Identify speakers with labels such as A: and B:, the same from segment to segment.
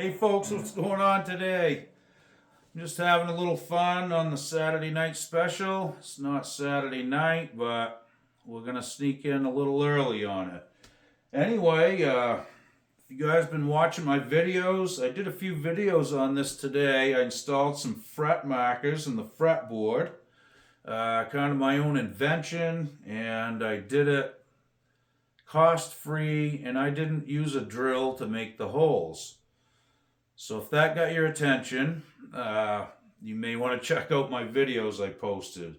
A: Hey folks, what's going on today? I'm just having a little fun on the Saturday night special. It's not Saturday night, but we're gonna sneak in a little early on it. Anyway, if you guys been watching my videos, I did a few videos on this today. I installed some fret markers in the fretboard, kind of my own invention, and I did it cost free, and I didn't use a drill to make the holes. So if that got your attention, you may want to check out my videos I posted.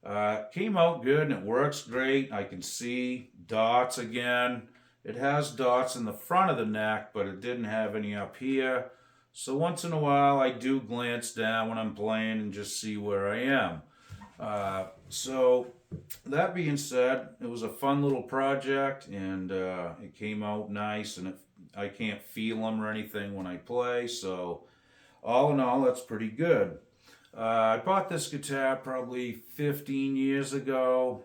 A: It came out good and it works great. I can see dots again. It has dots in the front of the neck, but it didn't have any up here. So once in a while I do glance down when I'm playing and just see where I am. So that being said, it was a fun little project and it came out nice, and I can't feel them or anything when I play, so all in all, that's pretty good. I bought this guitar probably 15 years ago,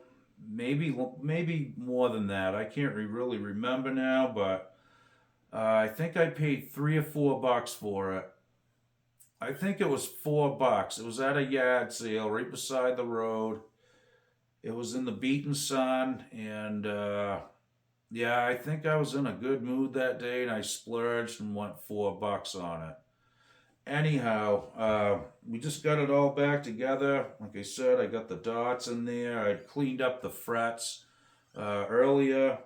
A: maybe more than that. I can't really remember now, but I think I paid $3 or $4 for it. I think it was $4. It was at a yard sale right beside the road. It was in the beaten sun, and yeah, I think I was in a good mood that day, and I splurged and went $4 on it. Anyhow, we just got it all back together. Like I said, I got the dots in there. I cleaned up the frets earlier,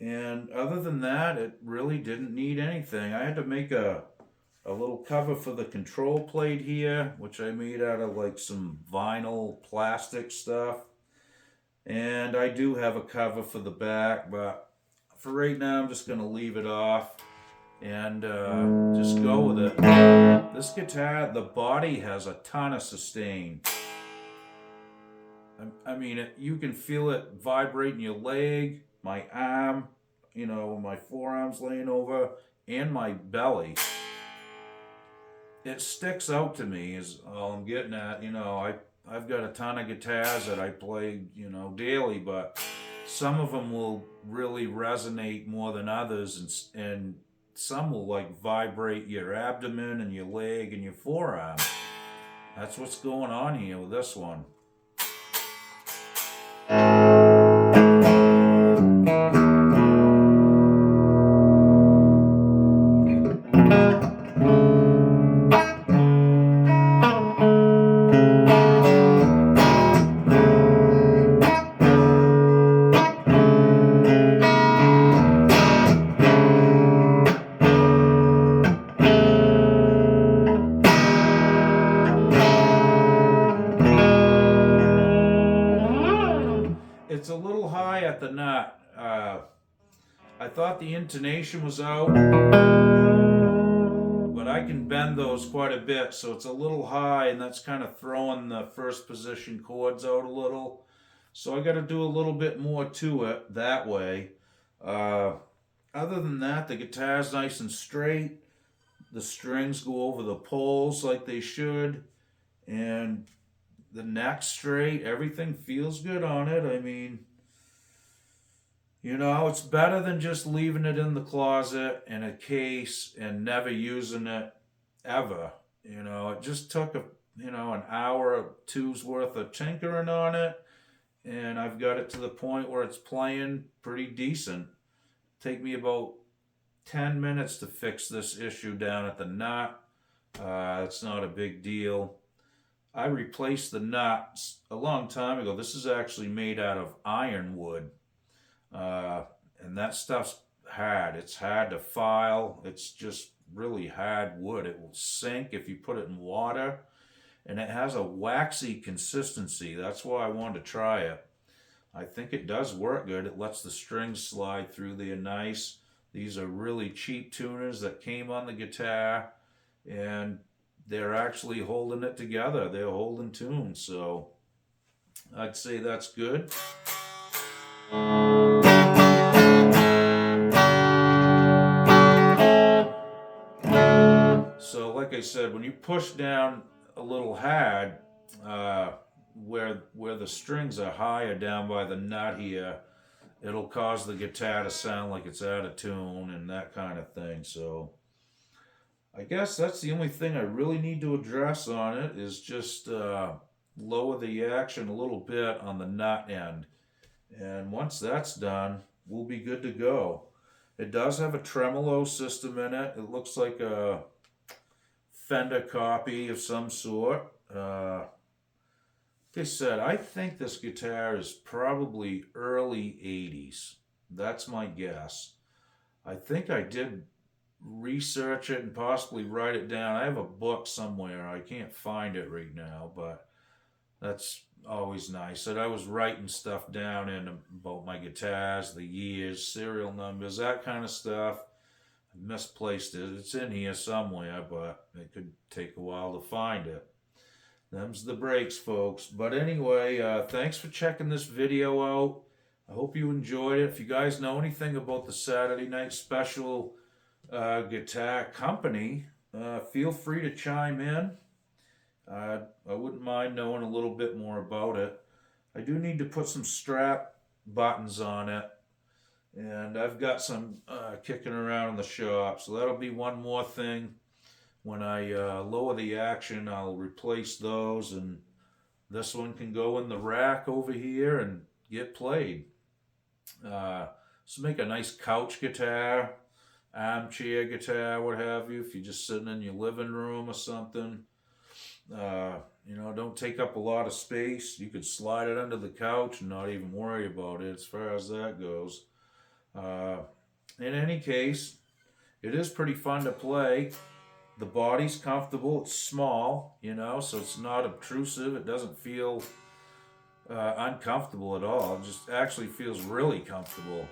A: and other than that, it really didn't need anything. I had to make a little cover for the control plate here, which I made out of like some vinyl plastic stuff. And I do have a cover for the back, but for right now I'm just going to leave it off and just go with it. This guitar, the body has a ton of sustain. I mean, you can feel it vibrate in your leg, my arm, my forearm's laying over, and my belly. It sticks out to me is all I'm getting at. I've got a ton of guitars that I play, daily, but some of them will really resonate more than others, and some will like vibrate your abdomen and your leg and your forearm. That's what's going on here with this one. It's a little high at the nut. I thought the intonation was out, but I can bend those quite a bit, so it's a little high, and that's kind of throwing the first position chords out a little. So I got to do a little bit more to it that way. Other than that, the guitar's nice and straight. The strings go over the poles like they should, and the neck's straight. Everything feels good on it. I mean, it's better than just leaving it in the closet in a case and never using it ever. It just took an hour or two's worth of tinkering on it, and I've got it to the point where it's playing pretty decent. Take me about 10 minutes to fix this issue down at the nut. It's not a big deal. I replaced the nut a long time ago. This is actually made out of ironwood. And that stuff's hard. It's hard to file. It's just really hard wood. It will sink if you put it in water. And it has a waxy consistency. That's why I wanted to try it. I think it does work good. It lets the strings slide through there nice. These are really cheap tuners that came on the guitar, and they're actually holding it together. They're holding tune, so I'd say that's good. So like I said, when you push down a little hard, where the strings are higher down by the nut here, it'll cause the guitar to sound like it's out of tune and that kind of thing. So I guess that's the only thing I really need to address on it is just lower the action a little bit on the nut end. And once that's done, we'll be good to go. It does have a tremolo system in it. It looks like a Fender copy of some sort. Like I said, I think this guitar is probably early 80s. That's my guess. I think I did research it and possibly write it down. I have a book somewhere. I can't find it right now, but that's always nice. And I was writing stuff down in about my guitars, the years, serial numbers, that kind of stuff. I misplaced it. It's in here somewhere, but it could take a while to find it. Them's the breaks, folks. But anyway, thanks for checking this video out. I hope you enjoyed it. If you guys know anything about the Saturday Night Special guitar company, feel free to chime in. I wouldn't mind knowing a little bit more about it. I do need to put some strap buttons on it, and I've got some kicking around in the shop, so that'll be one more thing. When I lower the action, I'll replace those, and this one can go in the rack over here and get played. So make a nice couch guitar, armchair guitar, what have you, if you're just sitting in your living room or something. Don't take up a lot of space. You could slide it under the couch and not even worry about it as far as that goes. In any case, it is pretty fun to play. The body's comfortable. It's small, so it's not obtrusive. It doesn't feel uncomfortable at all. It just actually feels really comfortable.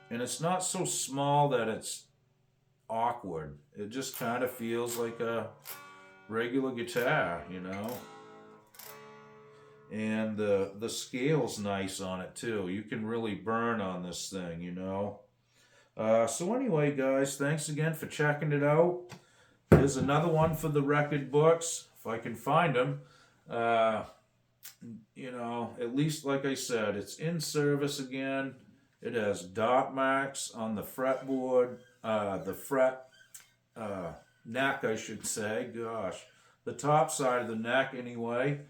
A: And it's not so small that it's awkward. It just kind of feels like a regular guitar, And the scale's nice on it too. You can really burn on this thing, So anyway, guys, thanks again for checking it out. There's another one for the record books, if I can find them. At least, like I said, it's in service again. It has dot marks on the fretboard, the fret neck, I should say. Gosh, the top side of the neck anyway.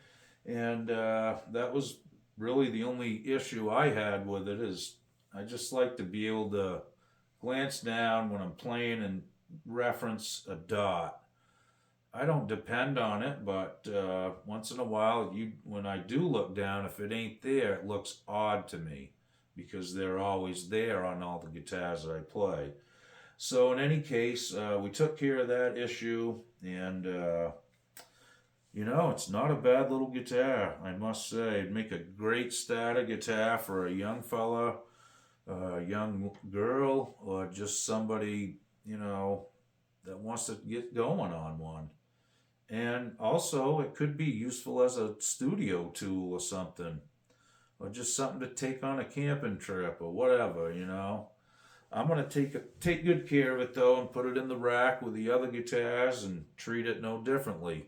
A: And that was really the only issue I had with it, is I just like to be able to glance down when I'm playing and reference a dot. I don't depend on it, but once in a while, when I do look down, if it ain't there, it looks odd to me, because they're always there on all the guitars that I play. So in any case, we took care of that issue, and it's not a bad little guitar, I must say. It'd make a great starter guitar for a young fella, a young girl, or just somebody, that wants to get going on one. And also, it could be useful as a studio tool or something, or just something to take on a camping trip or whatever, I'm going to take good care of it, though, and put it in the rack with the other guitars and treat it no differently.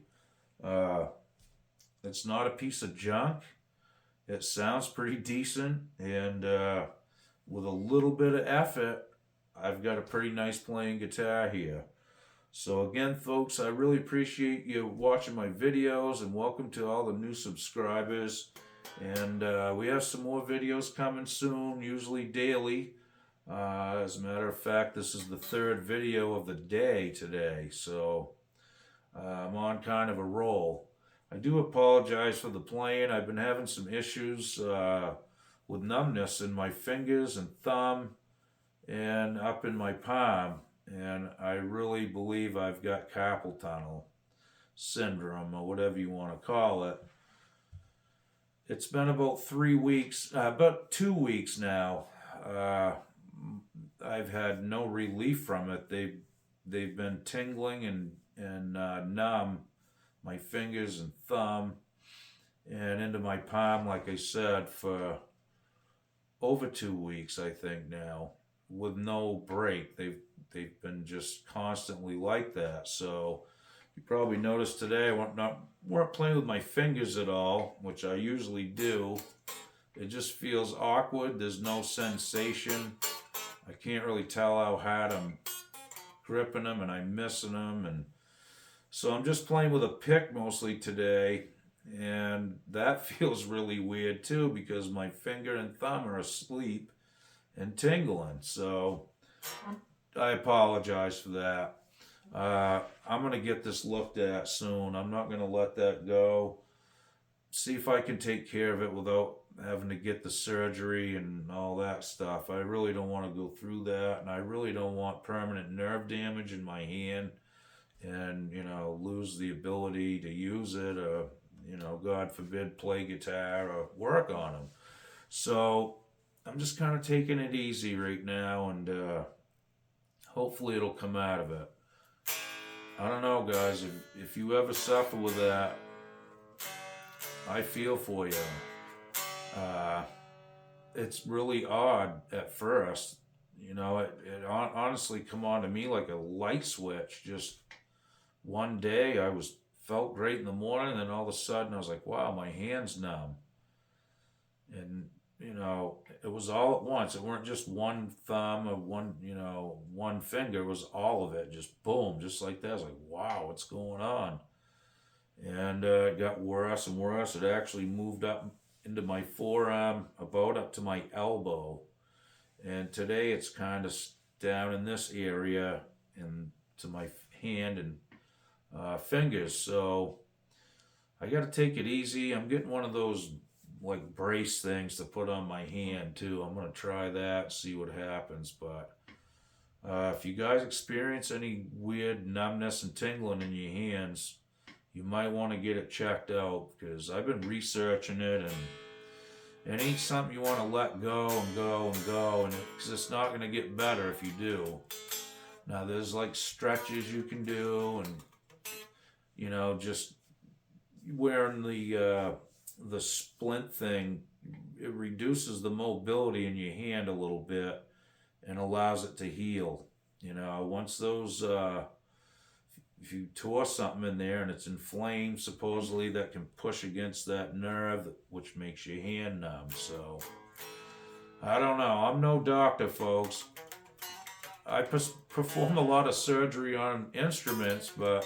A: It's not a piece of junk. It sounds pretty decent, and with a little bit of effort, I've got a pretty nice playing guitar here. So again, folks, I really appreciate you watching my videos, and welcome to all the new subscribers. And we have some more videos coming soon, usually daily. As a matter of fact, this is the third video of the day today, so I'm on kind of a roll. I do apologize for the playing. I've been having some issues with numbness in my fingers and thumb and up in my palm. And I really believe I've got carpal tunnel syndrome, or whatever you want to call it. It's been about 3 weeks, about 2 weeks now. I've had no relief from it. They've been tingling and numb, my fingers and thumb, and into my palm, like I said, for over 2 weeks, I think now, with no break. They've been just constantly like that. So you probably noticed today I weren't playing with my fingers at all, which I usually do. It just feels awkward. There's no sensation. I can't really tell how hard I'm gripping them and I'm missing them. And so I'm just playing with a pick mostly today. And that feels really weird too because my finger and thumb are asleep and tingling. So I apologize for that. I'm going to get this looked at soon. I'm not going to let that go. See if I can take care of it without having to get the surgery and all that stuff. I really don't want to go through that, and I really don't want permanent nerve damage in my hand and, lose the ability to use it or, God forbid, play guitar or work on them. So I'm just kind of taking it easy right now, and hopefully it'll come out of it. I don't know, guys, if you ever suffer with that, I feel for you. It's really odd at first. It honestly come on to me like a light switch. Just one day I felt great in the morning, and then all of a sudden I was like, wow, my hand's numb. And, it was all at once. It weren't just one thumb or one finger. It was all of it. Just boom, just like that. I was like, wow, what's going on? And it got worse and worse. It actually moved up into my forearm, about up to my elbow. And today it's kind of down in this area and to my hand and fingers. So I got to take it easy. I'm getting one of those like brace things to put on my hand too. I'm going to try that, see what happens. But if you guys experience any weird numbness and tingling in your hands, you might want to get it checked out, because I've been researching it, and it ain't something you want to let go and go and go, and because it's not going to get better if you do. Now there's like stretches you can do, and just wearing the splint thing, it reduces the mobility in your hand a little bit and allows it to heal. Once those if you tore something in there and it's inflamed, supposedly that can push against that nerve, which makes your hand numb. So I don't know. I'm no doctor, folks. I perform a lot of surgery on instruments, but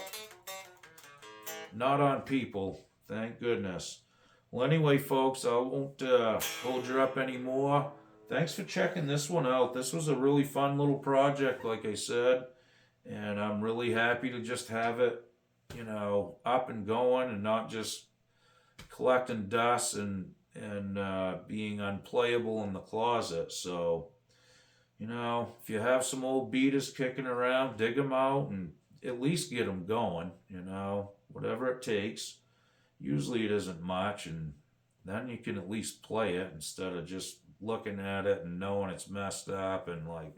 A: not on people. Thank goodness. Well, anyway, folks, I won't hold you up anymore. Thanks for checking this one out. This was a really fun little project, like I said. And I'm really happy to just have it, up and going and not just collecting dust and being unplayable in the closet. So, if you have some old beaters kicking around, dig them out and at least get them going, whatever it takes. Usually it isn't much, and then you can at least play it instead of just looking at it and knowing it's messed up and like,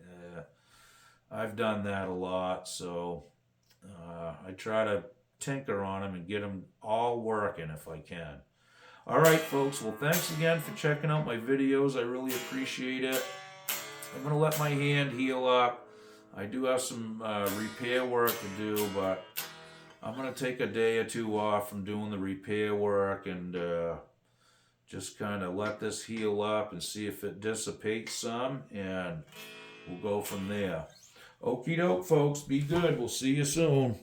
A: I've done that a lot, so I try to tinker on them and get them all working if I can. All right, folks. Well, thanks again for checking out my videos. I really appreciate it. I'm going to let my hand heal up. I do have some repair work to do, but I'm going to take a day or two off from doing the repair work and just kind of let this heal up and see if it dissipates some, and we'll go from there. Okie doke, folks. Be good. We'll see you soon.